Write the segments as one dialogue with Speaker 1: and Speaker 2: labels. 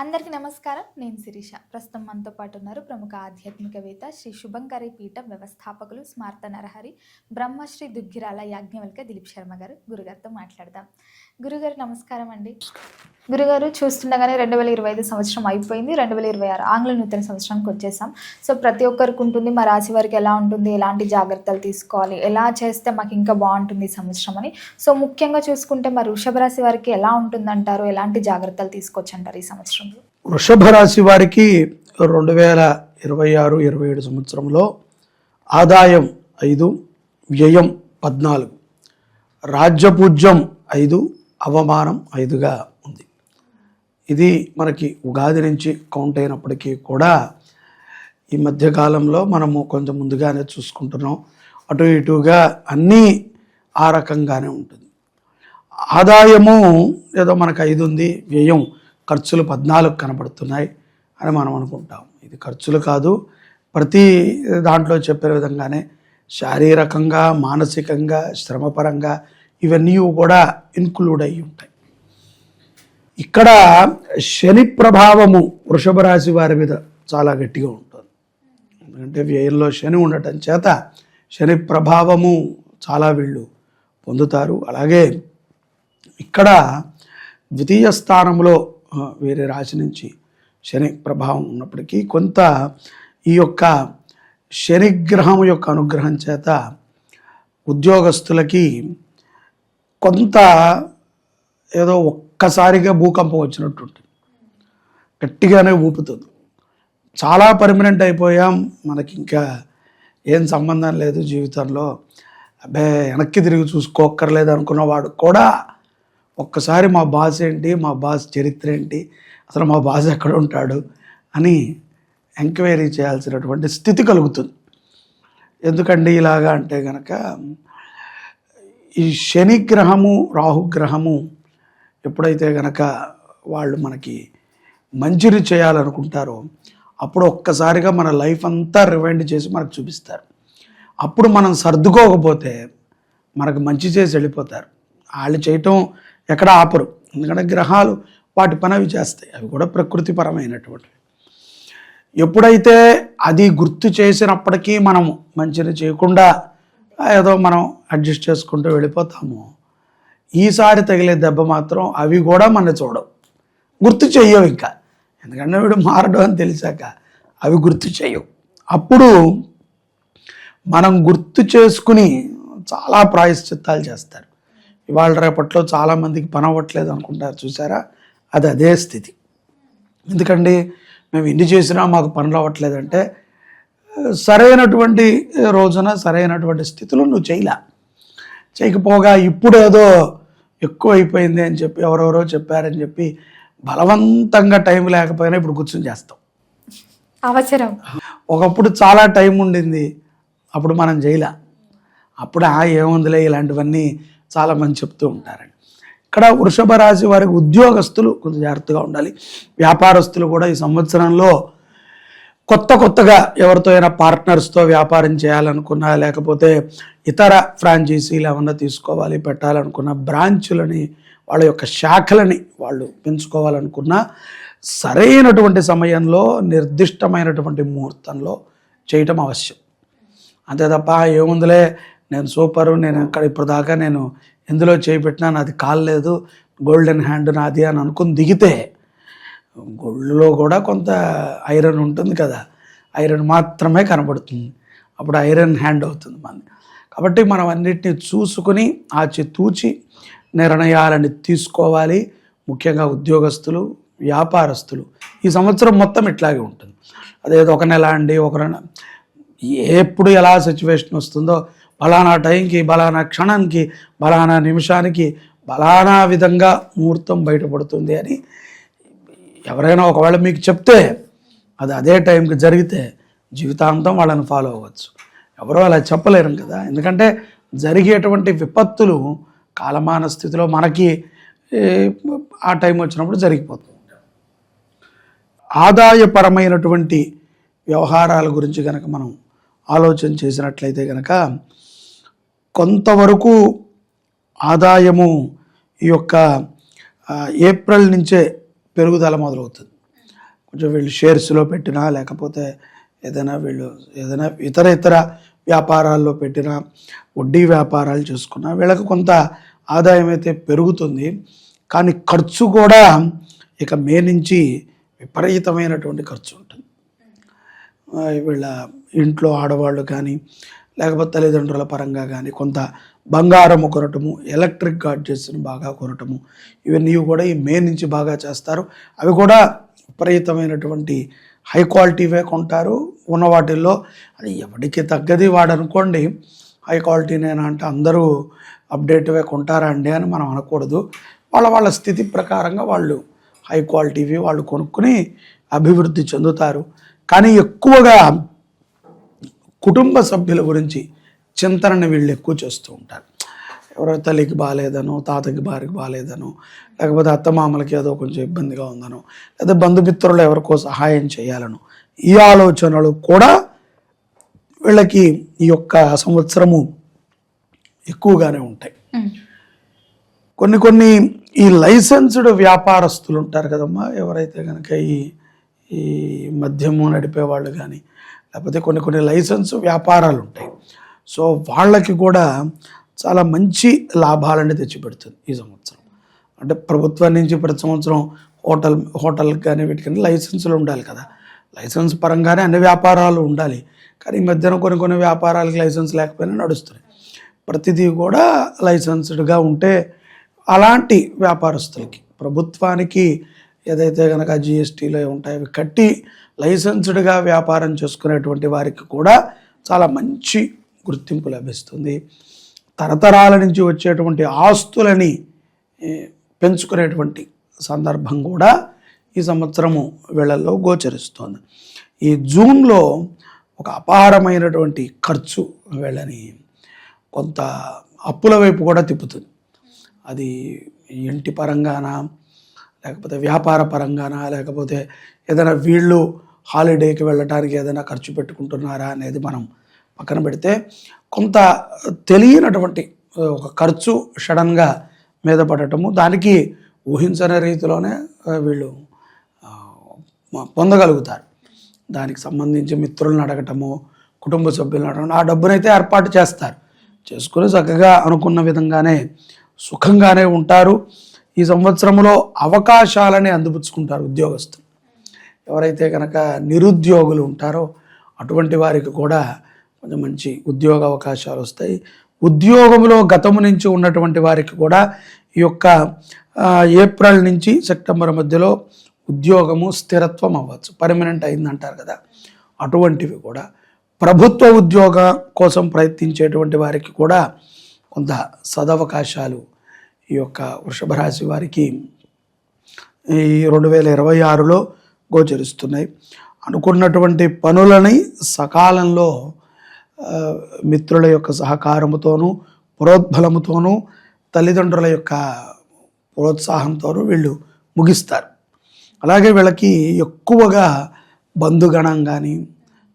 Speaker 1: అందరికీ నమస్కారం. నేను శిరీష. ప్రస్తుతం మనతో పాటు ఉన్నారు ప్రముఖ ఆధ్యాత్మికవేత్త, శ్రీ శుభంకరి పీఠం వ్యవస్థాపకులు, స్మార్త నరహరి, బ్రహ్మశ్రీ దుగ్గిరాల యాజ్ఞవల్క్య దిలీప్ శర్మ గారు. గురుగారితో మాట్లాడదాం. గురుగారు నమస్కారం అండి. గురుగారు, చూస్తుండగానే 2025 సంవత్సరం అయిపోయింది, 2026 ఆంగ్ల నూతన సంవత్సరానికి వచ్చేసాం. సో ప్రతి ఒక్కరికి ఉంటుంది, మా రాశి వారికి ఎలా ఉంటుంది, ఎలాంటి జాగ్రత్తలు తీసుకోవాలి, ఎలా చేస్తే మాకు ఇంకా బాగుంటుంది ఈ సంవత్సరం అని. సో ముఖ్యంగా చూసుకుంటే మరి వృషభ రాశి వారికి ఎలా ఉంటుందంటారు, ఎలాంటి జాగ్రత్తలు తీసుకోవచ్చు అంటారు ఈ సంవత్సరంలో?
Speaker 2: వృషభ రాశి వారికి 2026-27 సంవత్సరంలో ఆదాయం 5, వ్యయం 14, రాజ్యపూజ్యం 5, అవమానం 5గా ఉంది. ఇది మనకి ఉగాది నుంచి కౌంట్ అయినప్పటికీ కూడా ఈ మధ్యకాలంలో మనము కొంచెం ముందుగానే చూసుకుంటున్నాం. అటు ఇటుగా అన్నీ ఆ రకంగానే ఉంటుంది. ఆదాయము ఏదో మనకు 5 ఉంది, వ్యయం ఖర్చులు 14 కనబడుతున్నాయి అని మనం అనుకుంటాం. ఇది ఖర్చులు కాదు, ప్రతి దాంట్లో చెప్పే విధంగానే శారీరకంగా, మానసికంగా, శ్రమపరంగా ఇవన్నీ కూడా ఇన్క్లూడ్ అయ్యి ఉంటాయి. ఇక్కడ శని ప్రభావము వృషభ రాశి వారి మీద చాలా గట్టిగా ఉంటుంది. ఎందుకంటే వ్యయంలో శని ఉండటం చేత శని ప్రభావము చాలా వీళ్ళు పొందుతారు. అలాగే ఇక్కడ ద్వితీయ స్థానంలో వేరే రాశి నుంచి శని ప్రభావం ఉన్నప్పటికీ కొంత ఈ యొక్క శనిగ్రహం యొక్క అనుగ్రహం చేత ఉద్యోగస్తులకి కొంత ఏదో ఒక్కసారిగా భూకంపం వచ్చినట్టు ఉంటుంది, గట్టిగానే ఊపుతుంది. చాలా పర్మనెంట్ అయిపోయాం, మనకి ఇంకా ఏం సంబంధం లేదు జీవితంలో, అబ్బే వెనక్కి తిరిగి చూసుకోక్కర్లేదు అనుకున్నవాడు కూడా ఒక్కసారి మా బాస్ ఏంటి, మా బాస్ చరిత్ర ఏంటి, అసలు మా బాస్ ఎక్కడ ఉంటాడు అని ఎంక్వైరీ చేయాల్సినటువంటి స్థితి కలుగుతుంది. ఎందుకండి ఇలాగా అంటే కనుక ఈ శనిగ్రహము, రాహుగ్రహము ఎప్పుడైతే కనుక వాళ్ళు మనకి మంచిని చేయాలనుకుంటారో అప్పుడు ఒక్కసారిగా మన లైఫ్ అంతా రివైండ్ చేసి మనకు చూపిస్తారు. అప్పుడు మనం సర్దుకోకపోతే మనకు మంచి చేసి వెళ్ళిపోతారు. వాళ్ళు చేయటం ఎక్కడ ఆపరు, ఎందుకంటే గ్రహాలు వాటి పని అవి చేస్తాయి, అవి కూడా ప్రకృతిపరమైనటువంటివి. ఎప్పుడైతే అది గుర్తు చేసినప్పటికీ మనము మంచిని చేయకుండా ఏదో మనం అడ్జస్ట్ చేసుకుంటూ వెళ్ళిపోతాము, ఈసారి తగిలే దెబ్బ మాత్రం అవి కూడా మన చూడవు, గుర్తు చెయ్యవు. ఇంకా ఎందుకంటే వీడు మారడం అని తెలిసాక అవి గుర్తు చేయవు. అప్పుడు మనం గుర్తు చేసుకుని చాలా ప్రాయశ్చిత్తాలు చేస్తారు. ఇవాళ రేపట్లో చాలామందికి పని అవ్వట్లేదు అనుకుంటారు, చూసారా, అది అదే స్థితి. ఎందుకండి మేము ఇన్ని చేసినా మాకు పనులు అవ్వట్లేదంటే సరైనటువంటి రోజున సరైనటువంటి స్థితిలో నువ్వు చేయకపోగా ఇప్పుడు ఏదో ఎక్కువ అయిపోయింది అని చెప్పి ఎవరెవరో చెప్పారని చెప్పి బలవంతంగా టైం లేకపోయినా ఇప్పుడు కూర్చొని చేస్తాం.
Speaker 1: అవసరం
Speaker 2: ఒకప్పుడు చాలా టైం ఉండింది, అప్పుడు మనం చేయలే. అప్పుడు ఏముందిలే ఇలాంటివన్నీ చాలామంది చెప్తూ ఉంటారండి. ఇక్కడ వృషభ రాశి వారికి ఉద్యోగస్తులు కొంచెం జాగ్రత్తగా ఉండాలి. వ్యాపారస్తులు కూడా ఈ సంవత్సరంలో కొత్తగా ఎవరితో అయినా పార్ట్నర్స్తో వ్యాపారం చేయాలనుకున్నా, లేకపోతే ఇతర ఫ్రాంచైజీలు ఏమన్నా తీసుకోవాలి పెట్టాలనుకున్న, బ్రాంచులని వాళ్ళ యొక్క శాఖలని వాళ్ళు పెంచుకోవాలనుకున్నా సరైనటువంటి సమయంలో నిర్దిష్టమైనటువంటి ముహూర్తంలో చేయటం అవశ్యం. అంతే తప్ప ఏముందిలే నేను సూపరు, నేను ఇప్పుడు దాకా నేను ఎందులో చేపెట్టినా నాది కాలేదు, గోల్డెన్ హ్యాండ్ నాది అని అనుకుని దిగితే గోల్డ్లో కూడా కొంత ఐరన్ ఉంటుంది కదా, ఐరన్ మాత్రమే కనబడుతుంది, అప్పుడు ఐరన్ హ్యాండ్ అవుతుంది మనది. కాబట్టి మనం అన్నిటినీ చూసుకుని ఆచితూచి నిర్ణయాలని తీసుకోవాలి. ముఖ్యంగా ఉద్యోగస్తులు, వ్యాపారస్తులు ఈ సంవత్సరం మొత్తం ఇట్లాగే ఉంటుంది. అదేదో ఒక నెల అండి, ఎప్పుడు ఎలా సిచ్యువేషన్ వస్తుందో బలానా టైంకి, బలానా క్షణానికి, బలానా నిమిషానికి బలానా విధంగా ముహూర్తం బయటపడుతుంది అని ఎవరైనా ఒకవేళ మీకు చెప్తే అది అదే టైంకి జరిగితే జీవితాంతం వాళ్ళని ఫాలో అవ్వచ్చు. ఎవరో అలా చెప్పలేరు కదా, ఎందుకంటే జరిగేటువంటి విపత్తులు కాలమాన స్థితిలో మనకి ఆ టైం వచ్చినప్పుడు జరిగిపోతుంది. ఆదాయపరమైనటువంటి వ్యవహారాల గురించి కనుక మనం ఆలోచన చేసినట్లయితే కనుక కొంతవరకు ఆదాయము ఈ యొక్క ఏప్రిల్ నుంచే పెరుగుదల మొదలవుతుంది. కొంచెం వీళ్ళు షేర్స్లో పెట్టినా, లేకపోతే ఏదైనా ఇతర వ్యాపారాల్లో పెట్టినా, వడ్డీ వ్యాపారాలు చేసుకున్నా వీళ్ళకి కొంత ఆదాయం అయితే పెరుగుతుంది. కానీ ఖర్చు కూడా ఇక మే నుంచి విపరీతమైనటువంటి ఖర్చు ఉంటుంది. వీళ్ళ ఇంట్లో ఆడవాళ్ళు కానీ, లేకపోతే తల్లిదండ్రుల పరంగా కానీ కొంత బంగారము కొనటము, ఎలక్ట్రిక్ గాడ్జెట్స్ని బాగా కొనటము, ఇవన్నీ కూడా ఈ మే నుంచి బాగా చేస్తారు. అవి కూడా విపరీతమైనటువంటి హై క్వాలిటీవే కొంటారు. ఉన్న వాటిల్లో అది ఎవరికి తగ్గది వాడనుకోండి, హై క్వాలిటీనేనా అంటే అందరూ అప్డేట్వే కొంటారా అండి అని మనం అనకూడదు. వాళ్ళ స్థితి ప్రకారంగా వాళ్ళు హై క్వాలిటీవి వాళ్ళు కొనుక్కుని అభివృద్ధి చెందుతారు. కానీ ఎక్కువగా కుటుంబ సభ్యుల గురించి చింతనని వీళ్ళు ఎక్కువ చేస్తూ ఉంటారు. ఎవరో తల్లికి బాగాలేదనో, తాతకి భార్యకి బాగాలేదనో, లేకపోతే అత్తమామలకి ఏదో కొంచెం ఇబ్బందిగా ఉందనో, లేదా బంధుమిత్రులు ఎవరికో సహాయం చేయాలనో, ఈ ఆలోచనలు కూడా వీళ్ళకి ఈ యొక్క సంవత్సరము ఎక్కువగానే ఉంటాయి. కొన్ని ఈ లైసెన్స్డ్ వ్యాపారస్తులు ఉంటారు కదమ్మా, ఎవరైతే కనుక ఈ మద్యము నడిపే వాళ్ళు కానీ, లేకపోతే కొన్ని లైసెన్స్ వ్యాపారాలు ఉంటాయి. సో వాళ్ళకి కూడా చాలా మంచి లాభాలని తెచ్చిపెడుతుంది ఈ సంవత్సరం. అంటే ప్రభుత్వం నుంచి ప్రతి సంవత్సరం హోటల్కి కానీ వీటికన్నా లైసెన్సులు ఉండాలి కదా. లైసెన్స్ పరంగానే అన్ని వ్యాపారాలు ఉండాలి. కానీ ఈ మధ్యన కొన్ని వ్యాపారాలకి లైసెన్స్ లేకపోయినా నడుస్తున్నాయి. ప్రతిదీ కూడా లైసెన్స్డ్గా ఉంటే అలాంటి వ్యాపారస్తులకి, ప్రభుత్వానికి ఏదైతే కనుక జిఎస్టీలో ఉంటాయో అవి కట్టి లైసెన్స్డ్గా వ్యాపారం చేసుకునేటువంటి వారికి కూడా చాలా మంచి గుర్తింపు లభిస్తుంది. తరతరాల నుంచి వచ్చేటువంటి ఆస్తులని పెంచుకునేటువంటి సందర్భం కూడా ఈ సంవత్సరము వీళ్ళల్లో గోచరిస్తోంది. ఈ జూన్లో ఒక అపారమైనటువంటి ఖర్చు వీళ్ళని కొంత అప్పుల వైపు కూడా తిప్పుతుంది. అది ఇంటి పరంగానా, లేకపోతే వ్యాపార పరంగానా, లేకపోతే ఏదైనా వీళ్ళు హాలిడేకి వెళ్ళడానికి ఏదైనా ఖర్చు పెట్టుకుంటున్నారా అనేది మనం పక్కన పెడితే, కొంత తెలియనటువంటి ఒక ఖర్చు సడన్గా మీద పడటము, దానికి ఊహించని రీతిలోనే వీళ్ళు పొందగలుగుతారు. దానికి సంబంధించి మిత్రులను అడగటము, కుటుంబ సభ్యులను అడగటం, ఆ డబ్బునైతే ఏర్పాటు చేస్తారు. చేసుకుని చక్కగా అనుకున్న విధంగానే సుఖంగానే ఉంటారు. ఈ సంవత్సరంలో అవకాశాలని అందిపుచ్చుకుంటారు ఉద్యోగస్తులు. ఎవరైతే కనుక నిరుద్యోగులు ఉంటారో అటువంటి వారికి కూడా కొంచెం మంచి ఉద్యోగ అవకాశాలు వస్తాయి. ఉద్యోగంలో గతము నుంచి ఉన్నటువంటి వారికి కూడా ఈ యొక్క ఏప్రిల్ నుంచి సెప్టెంబర్ మధ్యలో ఉద్యోగము స్థిరత్వం అవ్వచ్చు, పర్మనెంట్ అయిందంటారు కదా, అటువంటివి కూడా. ప్రభుత్వ ఉద్యోగ కోసం ప్రయత్నించేటువంటి వారికి కూడా కొంత సదవకాశాలు ఈ యొక్క వృషభ రాశి వారికి ఈ 2026లో గోచరిస్తున్నాయి. అనుకున్నటువంటి పనులని సకాలంలో మిత్రుల యొక్క సహకారముతోనూ, ప్రోద్బలముతోనూ, తల్లిదండ్రుల యొక్క ప్రోత్సాహంతోనూ వీళ్ళు ముగిస్తారు. అలాగే వీళ్ళకి ఎక్కువగా బంధుగణం కానీ,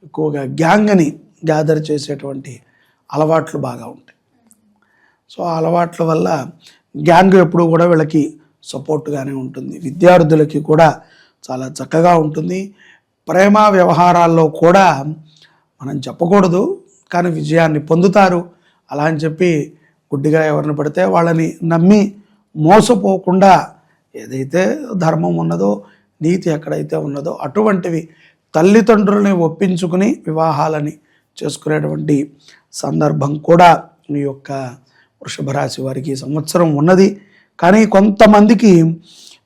Speaker 2: ఎక్కువగా గ్యాంగ్ని గ్యాదర్ చేసేటువంటి అలవాట్లు బాగా ఉంటాయి. సో ఆ అలవాట్ల వల్ల గ్యాంగ్ ఎప్పుడు కూడా వీళ్ళకి సపోర్ట్గానే ఉంటుంది. విద్యార్థులకి కూడా చాలా చక్కగా ఉంటుంది. ప్రేమ వ్యవహారాల్లో కూడా మనం చెప్పకూడదు, కానీ విజయాన్ని పొందుతారు. అలా అని చెప్పి గుడ్డిగా ఎవరిని పడితే వాళ్ళని నమ్మి మోసపోకుండా ఏదైతే ధర్మం ఉన్నదో, నీతి ఎక్కడైతే ఉన్నదో అటువంటివి తల్లిదండ్రులని ఒప్పించుకుని వివాహాలని చేసుకునేటువంటి సందర్భం కూడా ఈ యొక్క వృషభ రాశి వారికి ఈ సంవత్సరం ఉన్నది. కానీ కొంతమందికి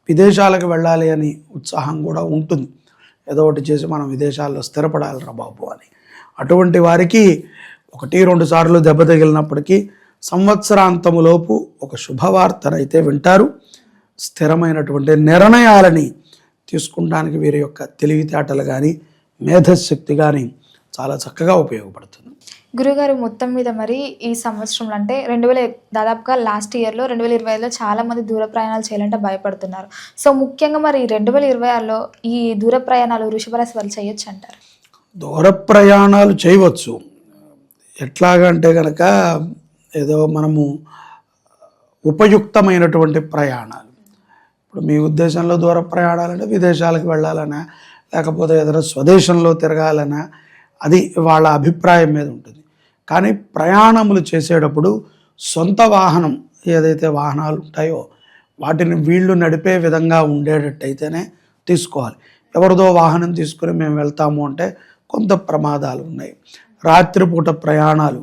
Speaker 2: విదేశాలకు వెళ్ళాలి అని ఉత్సాహం కూడా ఉంటుంది. ఏదో ఒకటి చేసి మనం విదేశాల్లో స్థిరపడాలిరా బాబు అని. అటువంటి వారికి 1-2 సార్లు దెబ్బ తగిలినప్పటికీ సంవత్సరాంతములోపు ఒక శుభవార్తనైతే వింటారు. స్థిరమైనటువంటి నిర్ణయాలని తీసుకుంటానికి వీరి యొక్క తెలివితేటలు కానీ, మేధశక్తి కానీ చాలా చక్కగా ఉపయోగపడుతుంది.
Speaker 1: గురుగారు, మొత్తం మీద మరి ఈ సంవత్సరంలో అంటే దాదాపుగా లాస్ట్ ఇయర్లో 2025లో చాలామంది దూర ప్రయాణాలు చేయాలంటే భయపడుతున్నారు. సో ముఖ్యంగా మరి 2026లో ఈ దూర ప్రయాణాలు వృషభ రాశి వాళ్ళు చేయొచ్చు అంటారు?
Speaker 2: దూర ప్రయాణాలు చేయవచ్చు. ఎట్లాగంటే కనుక ఏదో మనము ఉపయుక్తమైనటువంటి ప్రయాణాలు. ఇప్పుడు మీ ఉద్దేశంలో దూర ప్రయాణాలంటే విదేశాలకు వెళ్ళాలనే, లేకపోతే ఏదైనా స్వదేశంలో తిరగాలన్నా అది వాళ్ళ అభిప్రాయం మీద ఉంటుంది. కానీ ప్రయాణములు చేసేటప్పుడు సొంత వాహనం ఏదైతే వాహనాలు ఉంటాయో వాటిని వీళ్ళు నడిపే విధంగా ఉండేటట్టయితేనే తీసుకోవాలి. ఎవరిదో వాహనం తీసుకుని మేము వెళ్తాము అంటే కొంత ప్రమాదాలు ఉన్నాయి. రాత్రిపూట ప్రయాణాలు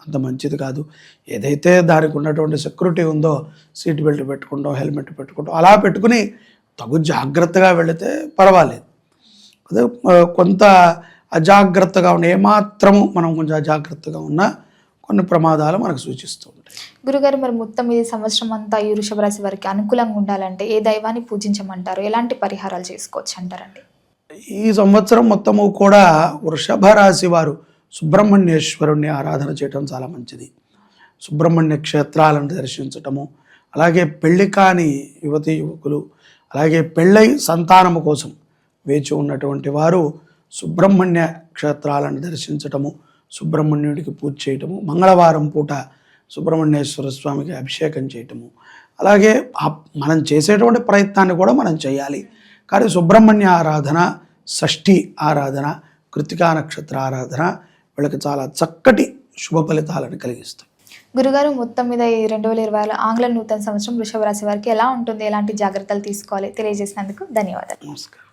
Speaker 2: అంత మంచిది కాదు. ఏదైతే దానికి ఉన్నటువంటి సెక్యూరిటీ ఉందో సీట్ బెల్ట్ పెట్టుకుంటాం, హెల్మెట్ పెట్టుకుంటాం, అలా పెట్టుకుని తగు జాగ్రత్తగా వెళితే పర్వాలేదు. అదే కొంత అజాగ్రత్తగా ఉన్న ఏమాత్రము మనం కొంచెం అజాగ్రత్తగా ఉన్నా కొన్ని ప్రమాదాలు మనకు సూచిస్తూ ఉంటాయి.
Speaker 1: గురుగారు, మరి మొత్తం ఈ సంవత్సరం అంతా ఈ వృషభ రాశి వారికి అనుకూలంగా ఉండాలంటే ఏ దైవాన్ని పూజించమంటారు, ఎలాంటి పరిహారాలు చేసుకోవచ్చు అంటారండి?
Speaker 2: ఈ సంవత్సరం మొత్తము కూడా వృషభ రాశి వారు సుబ్రహ్మణ్యేశ్వరుణ్ణి ఆరాధన చేయటం చాలా మంచిది. సుబ్రహ్మణ్య క్షేత్రాలను దర్శించటము, అలాగే పెళ్లి కాని యువతీ యువకులు, అలాగే పెళ్ళై సంతానము కోసం వేచి ఉన్నటువంటి వారు సుబ్రహ్మణ్య క్షేత్రాలను దర్శించటము, సుబ్రహ్మణ్యుడికి పూజ చేయటము, మంగళవారం పూట సుబ్రహ్మణ్యేశ్వర స్వామికి అభిషేకం చేయటము, అలాగే మనం చేసేటువంటి ప్రయత్నాన్ని కూడా మనం చేయాలి. కానీ సుబ్రహ్మణ్య ఆరాధన, షష్ఠి ఆరాధన, కృతికా నక్షత్ర ఆరాధన వీళ్ళకి చాలా చక్కటి శుభ ఫలితాలను కలిగిస్తాయి.
Speaker 1: గురుగారు, మొత్తం మీద ఈ 2026 ఆంగ్ల నూతన సంవత్సరం వృషభ రాశి వారికి ఎలా ఉంటుంది, ఎలాంటి జాగ్రత్తలు తీసుకోవాలి తెలియజేసినందుకు ధన్యవాదాలు.
Speaker 2: నమస్కారం.